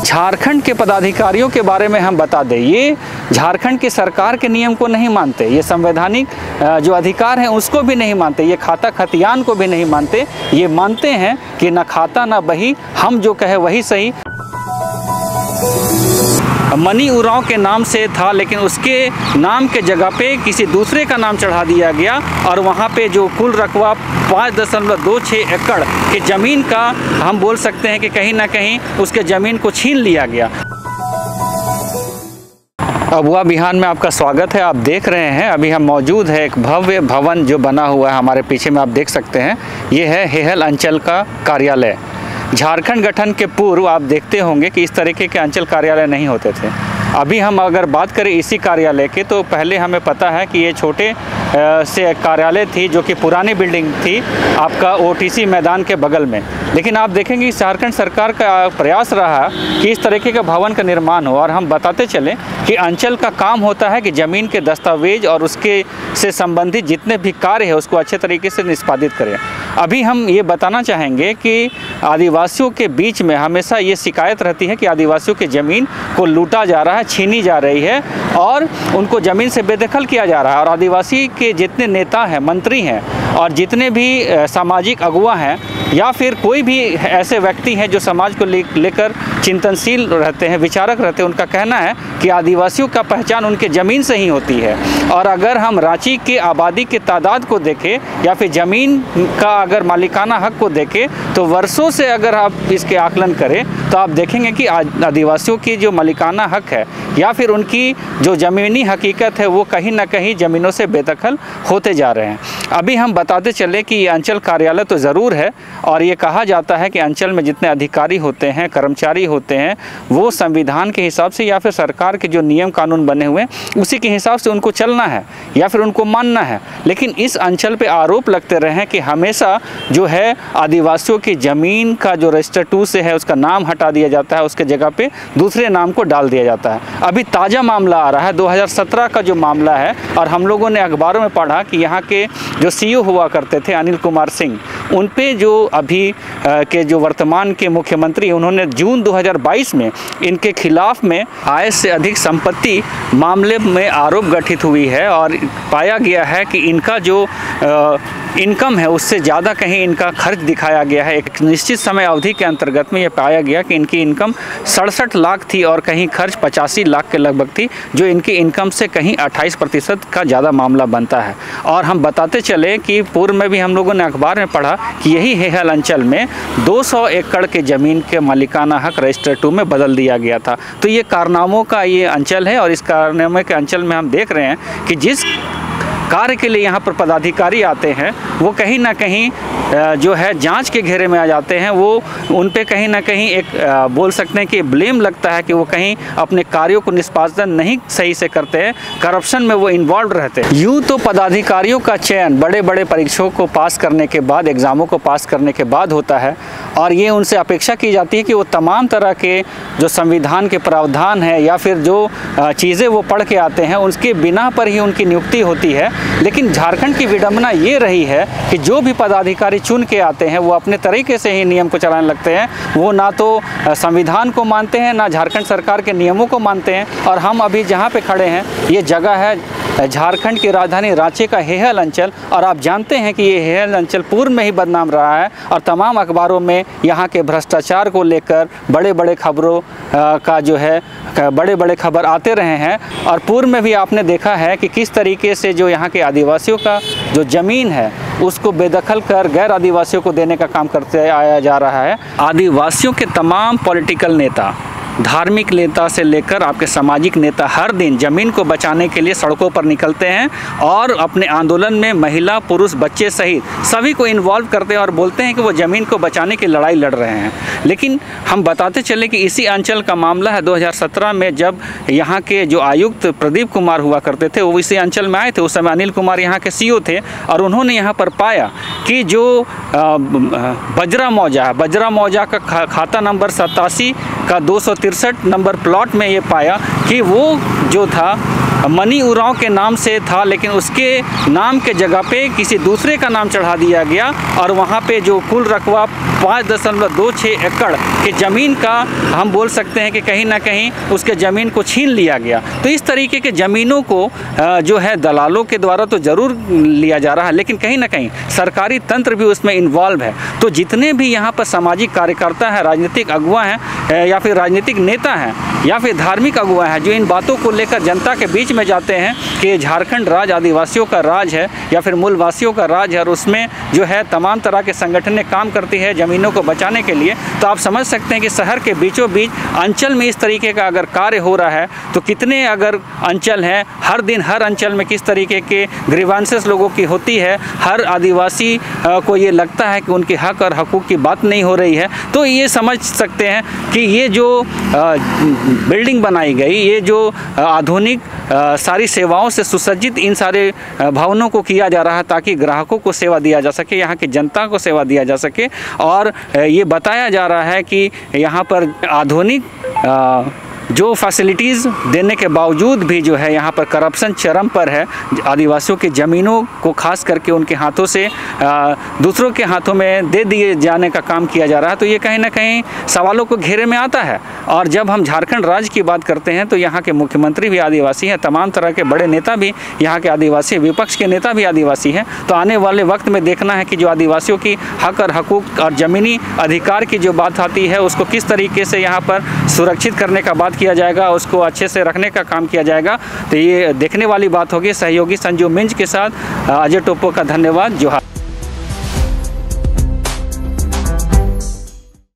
झारखंड के पदाधिकारियों के बारे में हम बता दें, ये झारखंड की सरकार के नियम को नहीं मानते, ये संवैधानिक जो अधिकार हैं उसको भी नहीं मानते, ये खाता खतियान को भी नहीं मानते। ये मानते हैं कि ना खाता ना बही, हम जो कहे वही सही। मनी उरांव के नाम से था, लेकिन उसके नाम के जगह पे किसी दूसरे का नाम चढ़ा दिया गया और वहाँ पे जो कुल रकबा 5.26 एकड़ की ज़मीन का हम बोल सकते हैं कि कहीं ना कहीं उसके ज़मीन को छीन लिया गया। अबुआ बिहान में आपका स्वागत है। आप देख रहे हैं अभी हम मौजूद है एक भव्य भवन जो बना हुआ है हमारे पीछे में, आप देख सकते हैं। ये है हेहल अंचल का कार्यालय। झारखंड गठन के पूर्व आप देखते होंगे कि इस तरीके के अंचल कार्यालय नहीं होते थे। अभी हम अगर बात करें इसी कार्यालय की, तो पहले हमें पता है कि ये छोटे से कार्यालय थी जो कि पुरानी बिल्डिंग थी आपका ओटीसी मैदान के बगल में। लेकिन आप देखेंगे झारखंड सरकार का प्रयास रहा कि इस तरीके का भवन का निर्माण हो। और हम बताते चलें कि अंचल का काम होता है कि ज़मीन के दस्तावेज और उसके से संबंधित जितने भी कार्य है उसको अच्छे तरीके से निष्पादित करें। अभी हम ये बताना चाहेंगे कि आदिवासियों के बीच में हमेशा ये शिकायत रहती है कि आदिवासियों की ज़मीन को लूटा जा रहा है, छीनी जा रही है और उनको ज़मीन से बेदखल किया जा रहा है। और आदिवासी के जितने नेता हैं, मंत्री हैं और जितने भी सामाजिक अगुवा हैं या फिर कोई भी ऐसे व्यक्ति हैं जो समाज को लेकर चिंतनशील रहते हैं, विचारक रहते हैं, उनका कहना है कि आदिवासियों का पहचान उनके ज़मीन से ही होती है। और अगर हम रांची के आबादी के तादाद को देखें या फिर ज़मीन का अगर मालिकाना हक को देखें, तो वर्षों से अगर आप इसके आकलन करें तो आप देखेंगे कि आदिवासियों की जो मालिकाना हक है या फिर उनकी जो ज़मीनी हकीकत है वो कहीं ना कहीं ज़मीनों से बेदखल होते जा रहे हैं। अभी हम बताते चले कि ये अंचल कार्यालय तो ज़रूर है और ये कहा जाता है कि अंचल में जितने अधिकारी होते हैं, कर्मचारी होते हैं, वो संविधान के हिसाब से या फिर सरकार के जो नियम कानून बने हुए हैं उसी के हिसाब से उनको चलना है या फिर उनको मानना है। लेकिन इस अंचल पे आरोप लगते रहे हैं कि हमेशा जो है आदिवासियों की ज़मीन का जो रजिस्टर 2 से है उसका नाम हटा दिया जाता है, उसके जगह पे दूसरे नाम को डाल दिया जाता है। अभी ताज़ा मामला आ रहा है 2017 का जो मामला है, और हम लोगों ने अखबारों में पढ़ा कि यहाँ के जो सीईओ हुआ करते थे अनिल कुमार सिंह, उन पे जो अभी के जो वर्तमान के मुख्यमंत्री, उन्होंने जून 2022 में इनके खिलाफ में आय से अधिक संपत्ति मामले में आरोप गठित हुई है और पाया गया है कि इनका जो इनकम है उससे ज़्यादा कहीं इनका खर्च दिखाया गया है। एक निश्चित समय अवधि के अंतर्गत में ये पाया गया कि इनकी इनकम 67 लाख थी और कहीं खर्च 85 लाख के लगभग थी, जो इनकी इनकम से कहीं 28% का ज़्यादा मामला बनता है। और हम बताते चले कि पूर्व में भी हम लोगों ने अखबार में पढ़ा कि यही हेहल अंचल में 200 एकड़ के ज़मीन के मालिकाना हक रजिस्टर 2 में बदल दिया गया था। तो ये कारनामों का ये अंचल है और इस कारनामे के अंचल में हम देख रहे हैं कि जिस कार्य के लिए यहाँ पर पदाधिकारी आते हैं वो कहीं ना कहीं जो है जांच के घेरे में आ जाते हैं। वो उन पे कहीं ना कहीं एक बोल सकते हैं कि ब्लेम लगता है कि वो कहीं अपने कार्यों को निष्पादन नहीं सही से करते हैं, करप्शन में वो इन्वॉल्व रहते हैं। यूँ तो पदाधिकारियों का चयन बड़े बड़े परीक्षाओं को पास करने के बाद, एग्ज़ामों को पास करने के बाद होता है और ये उनसे अपेक्षा की जाती है कि वो तमाम तरह के जो संविधान के प्रावधान है या फिर जो चीज़ें वो पढ़ के आते हैं उसके बिना पर ही उनकी नियुक्ति होती है। लेकिन झारखंड की विडंबना ये रही है कि जो भी पदाधिकारी चुन के आते हैं वो अपने तरीके से ही नियम को चलाने लगते हैं। वो ना तो संविधान को मानते हैं, ना झारखंड सरकार के नियमों को मानते हैं। और हम अभी जहाँ पे खड़े हैं ये जगह है झारखंड की राजधानी रांची का हेहल अंचल, और आप जानते हैं कि ये हेहल अंचल पूर्व में ही बदनाम रहा है और तमाम अखबारों में यहाँ के भ्रष्टाचार को लेकर बड़े बड़े खबरों का जो है बड़े बड़े खबर आते रहे हैं। और पूर्व में भी आपने देखा है कि किस तरीके से जो यहाँ के आदिवासियों का जो ज़मीन है उसको बेदखल कर गैर आदिवासियों को देने का काम करते आया जा रहा है। आदिवासियों के तमाम पॉलिटिकल नेता, धार्मिक नेता से लेकर आपके सामाजिक नेता हर दिन ज़मीन को बचाने के लिए सड़कों पर निकलते हैं और अपने आंदोलन में महिला, पुरुष, बच्चे सहित सभी को इन्वॉल्व करते हैं और बोलते हैं कि वो ज़मीन को बचाने की लड़ाई लड़ रहे हैं। लेकिन हम बताते चले कि इसी अंचल का मामला है 2017 में, जब यहाँ के जो आयुक्त प्रदीप कुमार हुआ करते थे वो इसी अंचल में आए थे। उस समय अनिल कुमार यहाँ के सीईओ थे और उन्होंने यहाँ पर पाया कि जो बजरा मौजा का खाता नंबर 87 का 263 नंबर प्लॉट में ये पाया कि वो जो था मनी उरांव के नाम से था, लेकिन उसके नाम के जगह पे किसी दूसरे का नाम चढ़ा दिया गया और वहाँ पे जो कुल रकबा 5.26 एकड़ की ज़मीन का हम बोल सकते हैं कि कहीं ना कहीं उसके ज़मीन को छीन लिया गया। तो इस तरीके के ज़मीनों को जो है दलालों के द्वारा तो ज़रूर लिया जा रहा है, लेकिन कहीं ना कहीं सरकारी तंत्र भी उसमें इन्वॉल्व है। तो जितने भी यहाँ पर सामाजिक कार्यकर्ता हैं, राजनीतिक अगुवा हैं या फिर राजनीतिक नेता हैं या फिर धार्मिक अगुवा हैं, जो इन बातों को लेकर जनता के बीच में जाते हैं कि झारखंड राज आदिवासियों का राज है या फिर मूलवासियों का राज है और उसमें जो है तमाम तरह के संगठनें काम करती है ज़मीनों को बचाने के लिए, तो आप समझ सकते हैं कि शहर के बीचों बीच अंचल में इस तरीके का अगर कार्य हो रहा है तो कितने अगर अंचल हैं, हर दिन हर अंचल में किस तरीके के ग्रीवांसेस लोगों की होती है, हर आदिवासी को ये लगता है कि उनके हक और हकूक़ की बात नहीं हो रही है। तो ये समझ सकते हैं कि ये जो बिल्डिंग बनाई गई, ये जो आधुनिक सारी सेवाओं से सुसज्जित इन सारे भवनों को किया जा रहा है ताकि ग्राहकों को सेवा दिया जा सके, यहाँ की जनता को सेवा दिया जा सके। और ये बताया जा रहा है कि यहाँ पर आधुनिक जो फैसिलिटीज़ देने के बावजूद भी जो है यहाँ पर करप्शन चरम पर है। आदिवासियों की ज़मीनों को खास करके उनके हाथों से दूसरों के हाथों में दे दिए जाने का काम किया जा रहा है। तो ये कहीं ना कहीं सवालों को घेरे में आता है। और जब हम झारखंड राज्य की बात करते हैं तो यहाँ के मुख्यमंत्री भी आदिवासी हैं, तमाम तरह के बड़े नेता भी यहाँ के आदिवासी, विपक्ष के नेता भी आदिवासी हैं। तो आने वाले वक्त में देखना है कि जो आदिवासियों की हक और हकूक़ और ज़मीनी अधिकार की जो बात आती है उसको किस तरीके से यहाँ पर सुरक्षित करने का बात किया जाएगा, उसको अच्छे से रखने का काम किया जाएगा। तो ये देखने वाली बात होगी। सहयोगी संजू मिंज के साथ अजय टोप्पो का धन्यवाद। जोहार।